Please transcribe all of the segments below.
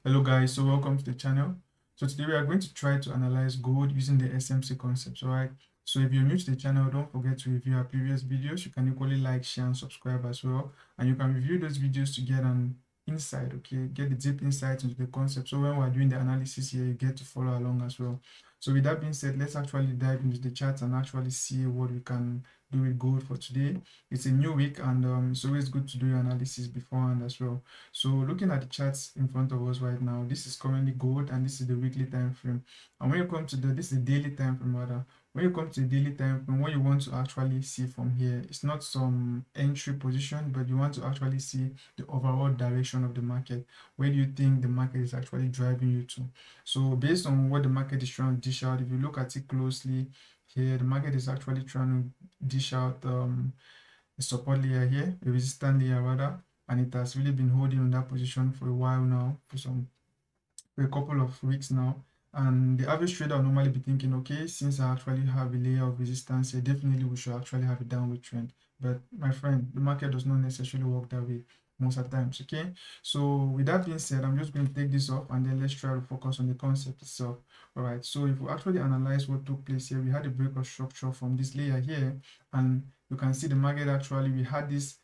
Hello guys, so welcome to the channel. So today we are going to try to analyze gold using the SMC concepts, alright? So if you're new to the channel, don't forget to review our previous videos. You can equally like, share, and subscribe as well. And you can review those videos to get an insight, okay? Get the deep insight into the concept. So when we're doing the analysis here, you get to follow along as well. So with that being said, let's actually dive into the charts and actually see what we can do with gold for today. It's a new week and it's always good to do your analysis beforehand as well. So looking at the charts in front of us right now, this is currently gold and this is the weekly time frame. And when you come to this is the daily time frame rather. When you come to the daily time frame, what you want to actually see from here, it's not some entry position, but you want to actually see the overall direction of the market. Where do you think the market is actually driving you to? So based on what the market is trying to dish out, if you look at it closely here, the market is actually trying to dish out a support layer here, a resistance layer rather, and it has really been holding on that position for a while now, for a couple of weeks now. And the average trader will normally be thinking, okay, since I actually have a layer of resistance here, definitely we should actually have a downward trend. But my friend, the market does not necessarily work that way most of the times, okay? So with that being said, I'm just going to take this off and then let's try to focus on the concept itself. All right, so if we actually analyze what took place here, we had a break of structure from this layer here, and you can see the market actually, we had this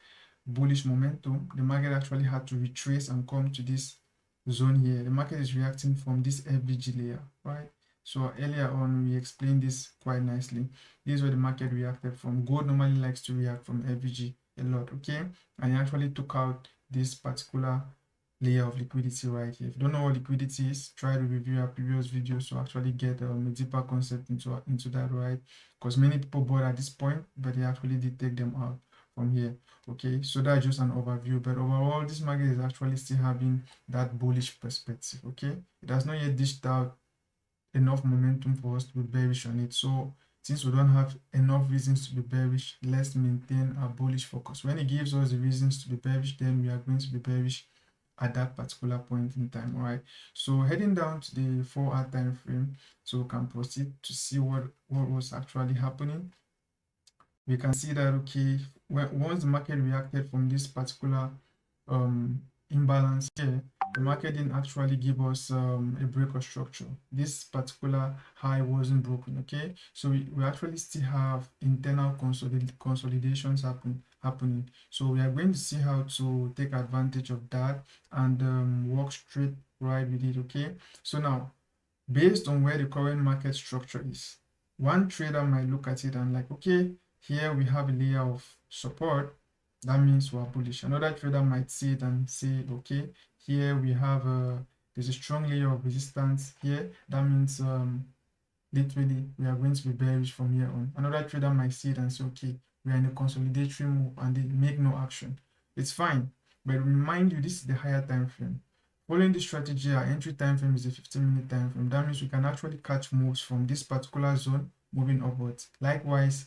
bullish momentum. The market actually had to retrace and come to this zone here. The market is reacting from this FVG layer, right? So earlier on, we explained this quite nicely. This is where the market reacted from. Gold normally likes to react from FVG a lot, okay? And it actually took out this particular layer of liquidity right here. If you don't know what liquidity is, try to review our previous videos to actually get a deeper concept into that, right? Because many people bought at this point, but they actually did take them out from here. Okay, so that's just an overview, but overall this market is actually still having that bullish perspective. Okay, it has not yet dished out enough momentum for us to be bearish on it. So since we don't have enough reasons to be bearish, let's maintain our bullish focus. When it gives us the reasons to be bearish, then we are going to be bearish at that particular point in time. All right, so heading down to the 4-hour time frame, so we can proceed to see what was actually happening. We can see that, okay, once the market reacted from this particular imbalance here, the market didn't actually give us a break of structure. This particular high wasn't broken, okay? So we actually still have internal consolidations happening. So we are going to see how to take advantage of that and walk straight right with it, okay? So now, based on where the current market structure is, one trader might look at it and like, okay, here we have a layer of support, that means we're bullish. Another trader might see it and say, okay, here we have there's a strong layer of resistance here, that means literally we are going to be bearish from here on. Another trader might see it and say, okay, we are in a consolidatory move, and they make no action. It's fine, but remind you, this is the higher time frame. Following this strategy, our entry time frame is a 15-minute time frame. That means we can actually catch moves from this particular zone moving upwards. Likewise,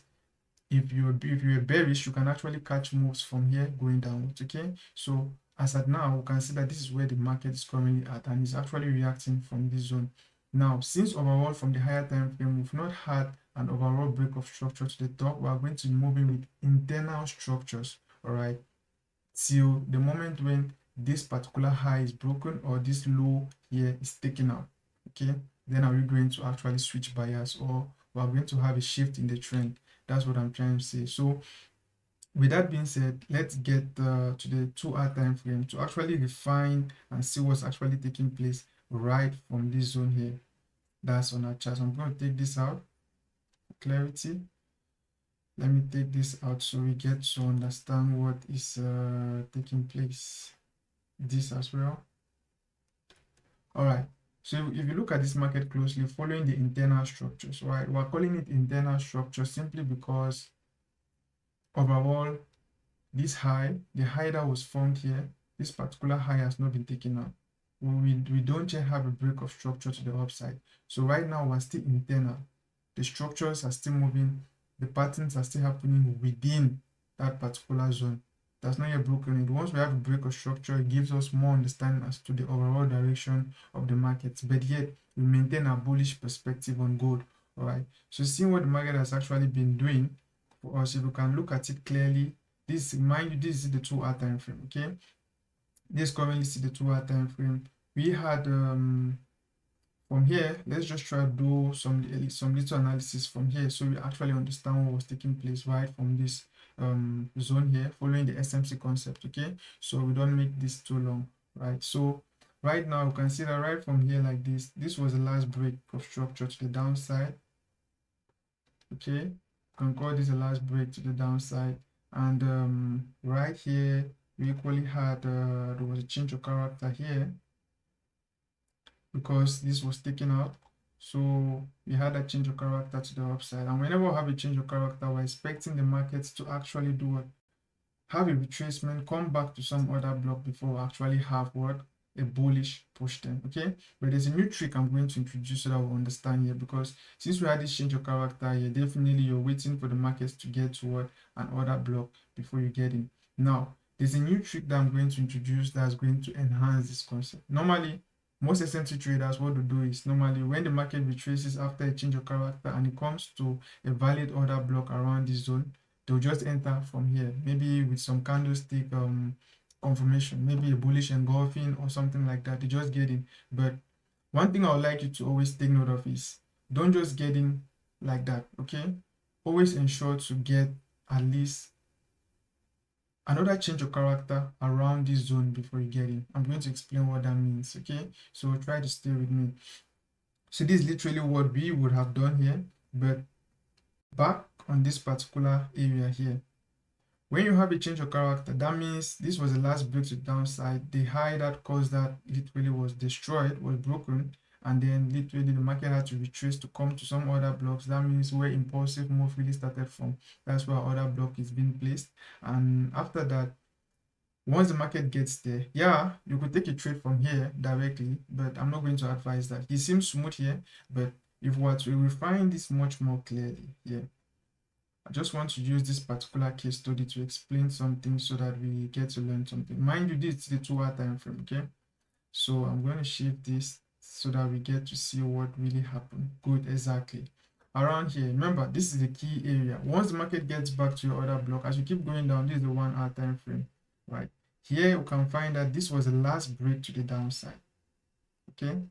if you're bearish, you can actually catch moves from here going downwards. Okay, so as at now, we can see that this is where the market is currently at, and it's actually reacting from this zone. Now, since overall from the higher time frame, we've not had an overall break of structure to the top, we are going to be moving with internal structures, all right, till the moment when this particular high is broken or this low here is taken out. Okay, then are we going to actually switch bias, or we are going to have a shift in the trend? That's what I'm trying to say. So with that being said, let's get to the 2-hour time frame to actually refine and see what's actually taking place right from this zone here. That's on our chart. So I'm going to take this out for clarity. Let me take this out so we get to understand what is taking place. This as well. All right. So if you look at this market closely, following the internal structures, right? We're calling it internal structure simply because overall, this high, the high that was formed here, this particular high has not been taken out. We don't yet have a break of structure to the upside. So right now we're still internal. The structures are still moving. The patterns are still happening within that particular zone. That's not yet broken. And once we have a break of structure, it gives us more understanding as to the overall direction of the market. But yet we maintain a bullish perspective on gold. All right. So seeing what the market has actually been doing for us, if we can look at it clearly, this, mind you, this is the 2-hour time frame. Okay, this currently is the 2-hour time frame. we had from here, let's just try to do some little analysis from here so we actually understand what was taking place right from this zone here, following the SMC concept. Okay, so we don't make this too long, right? So right now you can see that right from here, like this was the last break of structure to the downside. Okay, you can call this the last break to the downside, and right here we equally had there was a change of character here because this was taken out. So we had a change of character to the upside, and whenever we have a change of character, we're expecting the markets to actually do what? Have a retracement, come back to some other block before we actually have what? A bullish push then. Okay, but there's a new trick I'm going to introduce so that we understand here, because since we had this change of character here, definitely you're waiting for the markets to get to what? An order block before you get in. Now there's a new trick that I'm going to introduce that's going to enhance this concept. Normally most SMC traders, what to do is, normally when the market retraces after a change of character and it comes to a valid order block around this zone, they'll just enter from here, maybe with some candlestick confirmation, maybe a bullish engulfing or something like that. They just get in. But one thing I would like you to always take note of is, don't just get in like that. Okay, always ensure to get at least another change of character around this zone before you get in. I'm going to explain what that means. Okay, so try to stay with me. So this is literally what we would have done here, but back on this particular area here, when you have a change of character, that means this was the last break to the downside. The high that caused that literally was destroyed, was broken, and then literally the market had to retrace to come to some other blocks. That means where impulsive move really started from. That's where other block is being placed. And after that, once the market gets there, yeah, you could take a trade from here directly, but I'm not going to advise that. It seems smooth here, but if we were to refine this much more clearly here, I just want to use this particular case study to explain something so that we get to learn something. Mind you, this is the 2-hour time frame. Okay, so I'm going to shift this so that we get to see what really happened. Good, exactly around here. Remember, this is the key area. Once the market gets back to your order block, as you keep going down, this is the 1-hour time frame, right? Here you can find that this was the last break to the downside. Okay, you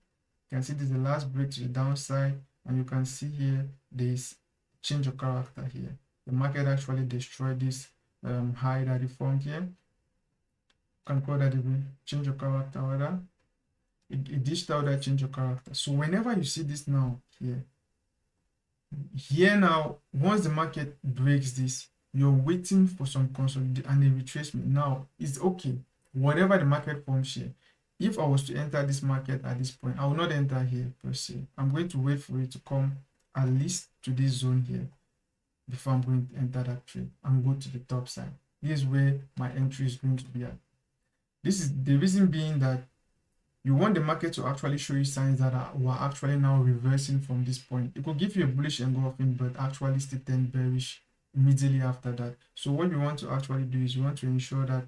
can see this is the last break to the downside, and you can see here there's change of character here. The market actually destroyed this high that it formed here. You can call that a change of character order. It dished out that change of character. So whenever you see this now here now, once the market breaks this, you're waiting for some consolidation and a retracement. Now it's okay, whatever the market forms here. If I was to enter this market at this point, I will not enter here per se. I'm going to wait for it to come at least to this zone here before I'm going to enter that trade and go to the top side. This is where my entry is going to be at. This is the reason being that you want the market to actually show you signs that we're actually now reversing from this point. It could give you a bullish engulfing, but actually still turn bearish immediately after that. So what you want to actually do is you want to ensure that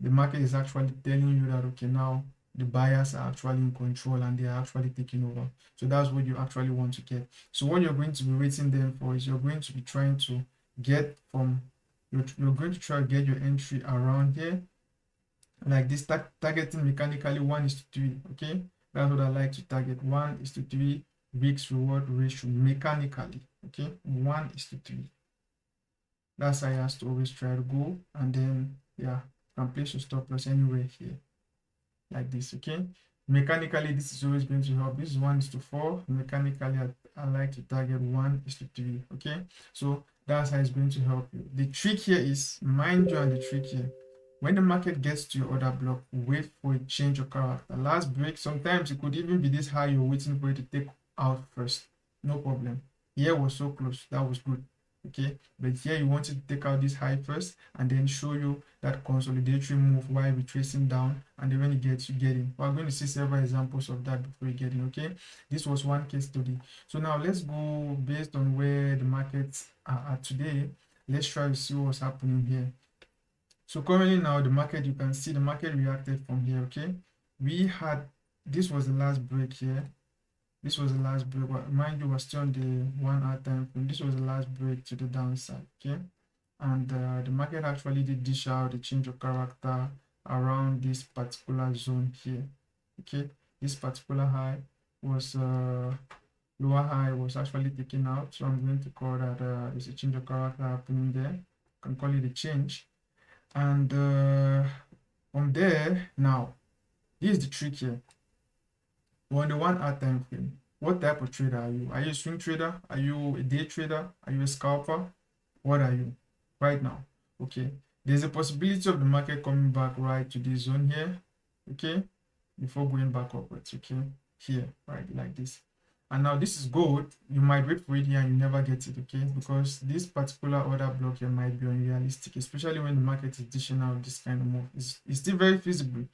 the market is actually telling you that, okay, now the buyers are actually in control and they are actually taking over. So that's what you actually want to get. So what you're going to be waiting then for is you're going to be trying to get from, you're going to try to get your entry around here like this, targeting mechanically 1:3. Okay, that's what I like to target, 1:3 risk reward ratio mechanically. Okay, 1:3. That's how I have to always try to go, and then yeah, you can place your stop loss anywhere here like this. Okay, mechanically this is always going to help. This is 1:4. Mechanically I like to target 1:3. Okay, so that's how it's going to help you. The trick here is, mind you, and the trick here, when the market gets to your order block, wait for a change of character. Last break, sometimes it could even be this high, you're waiting for it to take out first. No problem. Here was so close, that was good. Okay, but here you want it to take out this high first and then show you that consolidatory move while retracing down, and then when it gets, you get in. We're going to see several examples of that before you get in. Okay, this was one case study. So now let's go based on where the markets are at today. Let's try to see what's happening here. So currently now the market, you can see the market reacted from here. Okay, we had, this was the last break here. This was the last break. Mind you, we're still on the 1-hour time frame. This was the last break to the downside. Okay, and the market actually did dish out a change of character around this particular zone here. Okay, this particular high was lower high was actually taken out. So I'm going to call that there's a change of character happening there. You can call it a change. And from there, now, here's the trick here. We're on the 1 hour time frame. What type of trader are you? Are you a swing trader? Are you a day trader? Are you a scalper? What are you right now? Okay, there's a possibility of the market coming back right to this zone here, okay, before going back upwards, okay, here, right, like this. And now this is gold. You might wait for it here and you never get it, okay, because this particular order block here might be unrealistic, especially when the market is dishing out this kind of move. It's still very feasible.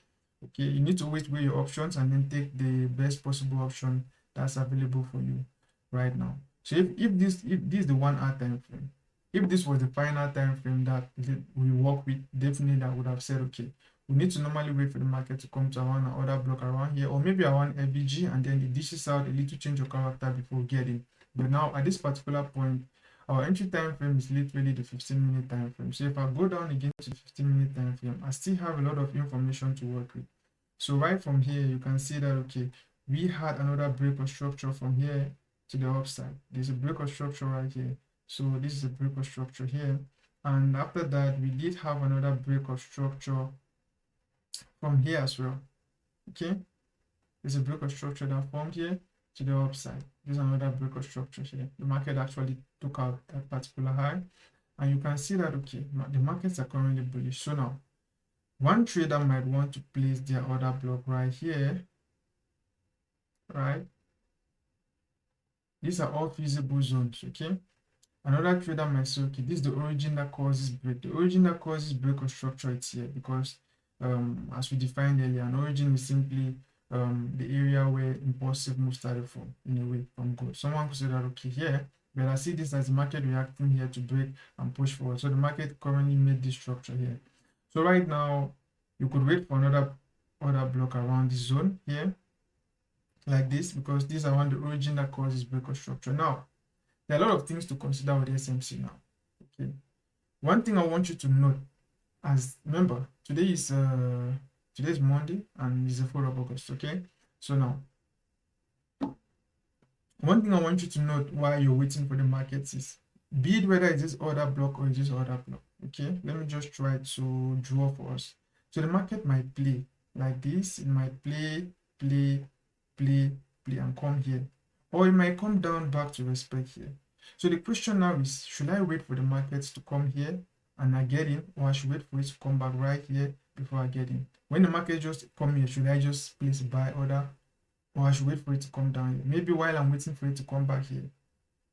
Okay, you need to always weigh your options and then take the best possible option that's available for you right now. So if this is the 1 hour time frame, if this was the final time frame that we work with, definitely I would have said, okay, we need to normally wait for the market to come to around an order block around here, or maybe around FVG, and then it dishes out a little change of character before getting. But now at this particular point, our entry time frame is literally the 15-minute time frame. So if I go down again to 15-minute time frame, I still have a lot of information to work with. So right from here, you can see that, okay, we had another break of structure from here to the upside. There's a break of structure right here. So this is a break of structure here. And after that, we did have another break of structure from here as well. Okay, there's a break of structure that formed here to the upside. There's another break of structure here. The market actually took out that particular high, and you can see that, okay, the markets are currently bullish. So now one trader might want to place their order block right here, right? These are all feasible zones, okay? Another trader might say, okay, this is the origin that causes break. The origin that causes break of structure, it's here because as we defined earlier, an origin is simply the area where impulsive moves started from, in a way, from gold. Someone could say that, okay, here, but I see this as the market reacting here to break and push forward. So the market currently made this structure here. So right now, you could wait for another order block around this zone here, like this, because these are one the origin that causes break of structure. Now, there are a lot of things to consider with SMC now. Okay, one thing I want you to note, as remember, today is Monday and it's the 4th of August. Okay, so now one thing I want you to note while you're waiting for the markets is, be it whether it's this order block or it's this order block. Okay, let me just try to draw for us. So the market might play like this. It might play, and come here, or it might come down back to respect here. So the question now is, should I wait for the markets to come here and I get in, or I should wait for it to come back right here before I get in? When the market just come here, should I just place a buy order, or I should wait for it to come down here? Maybe while I'm waiting for it to come back here,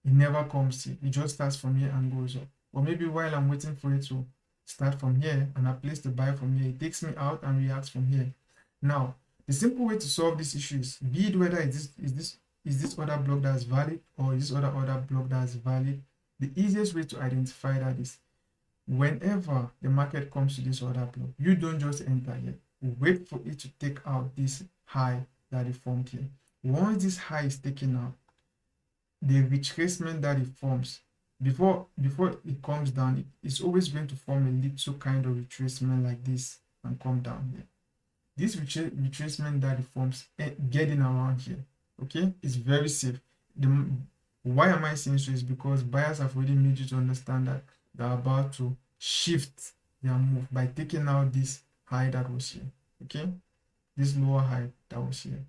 it never comes here. It just starts from here and goes up. Or maybe while I'm waiting for it to start from here and I place the buy from here, it takes me out and reacts from here. Now, the simple way to solve this issue is, be it whether is this order block that's valid or is this order block that's valid, the easiest way to identify that is, whenever the market comes to this order block, you don't just enter here. Wait for it to take out this high that it formed here. Once this high is taken out, the retracement that it forms, before it comes down, it's always going to form a little kind of retracement like this and come down here. This retracement that it forms, getting around here, okay, is very safe. Why am I saying so is because buyers have already made you to understand that they're about to shift their move by taking out this high that was here, okay, this lower high that was here.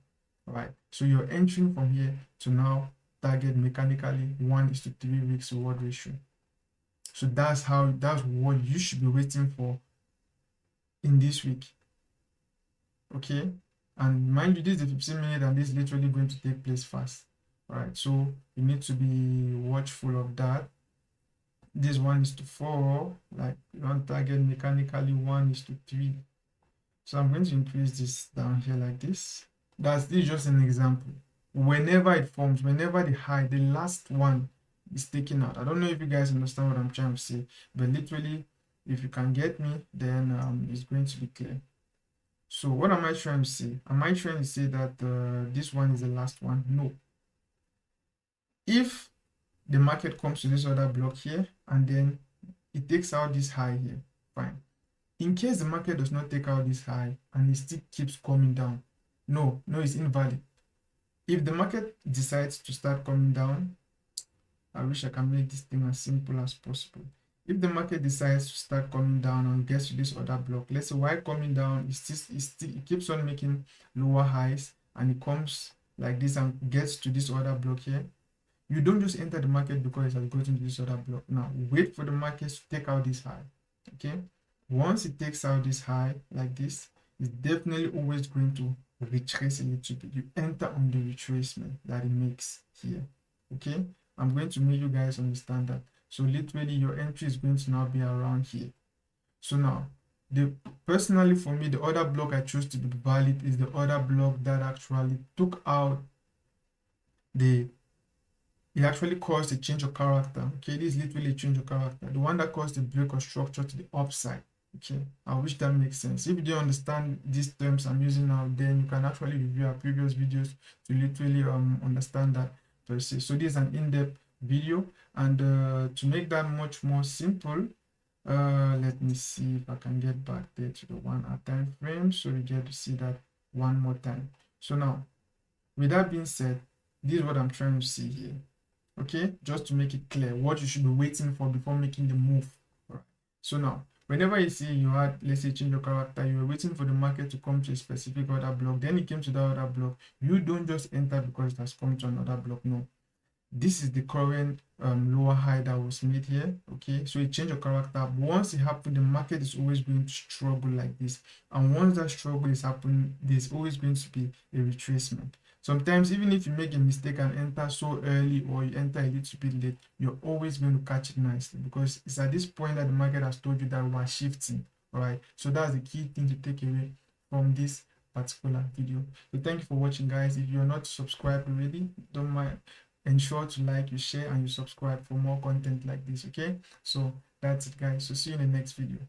All right, so you're entering from here to now target mechanically 1:3 weeks reward ratio. So that's what you should be waiting for in this week. Okay, and mind you, this is the 15-minute and this is literally going to take place fast. All right, so you need to be watchful of that. This 1:4, like you want target mechanically 1:3. So I'm going to increase this down here like this. This is just an example. Whenever it forms, whenever the high, the last one is taken out. I don't know if you guys understand what I'm trying to say, but literally, if you can get me, then it's going to be clear. So what am I trying to say? Am I trying to say that this one is the last one? No. If the market comes to this other block here and then it takes out this high here, fine. In case the market does not take out this high and it still keeps coming down, No, it's invalid. If the market decides to start coming down, I wish I can make this thing as simple as possible. If the market decides to start coming down and gets to this other block, let's say while coming down, it keeps on making lower highs and it comes like this and gets to this other block here, you don't just enter the market because it has gotten to this other block. Now wait for the market to take out this high. Okay, once it takes out this high like this, it's definitely always going to retrace a little bit. You enter on the retracement that it makes here. Okay, I'm going to make you guys understand that. So literally your entry is going to now be around here. So now personally for me, the other block I choose to be valid is the other block that actually took out it actually caused a change of character. Okay, this is literally a change of character, the one that caused the break of structure to the upside. Okay, I wish that makes sense. If you don't understand these terms I'm using now, then you can actually review our previous videos to literally understand that per se. So this is an in-depth video, and to make that much more simple, let me see if I can get back there to the 1 hour time frame so we get to see that one more time. So now, with that being said, this is what I'm trying to see here. Okay, just to make it clear what you should be waiting for before making the move. All right. So now, whenever you see you had, let's say, change of character, you were waiting for the market to come to a specific other block, then it came to that other block, you don't just enter because it has come to another block. No, this is the current lower high that was made here. Okay, so a change of character, once it happens, the market is always going to struggle like this, and once that struggle is happening, there's always going to be a retracement. Sometimes even if you make a mistake and enter so early, or you enter a little bit late, you're always going to catch it nicely, because it's at this point that the market has told you that we're shifting. All right, so that's the key thing to take away from this particular video. So thank you for watching, guys. If you're not subscribed already, don't mind, ensure to like, you share, and you subscribe for more content like this. Okay, so that's it, guys. So see you in the next video.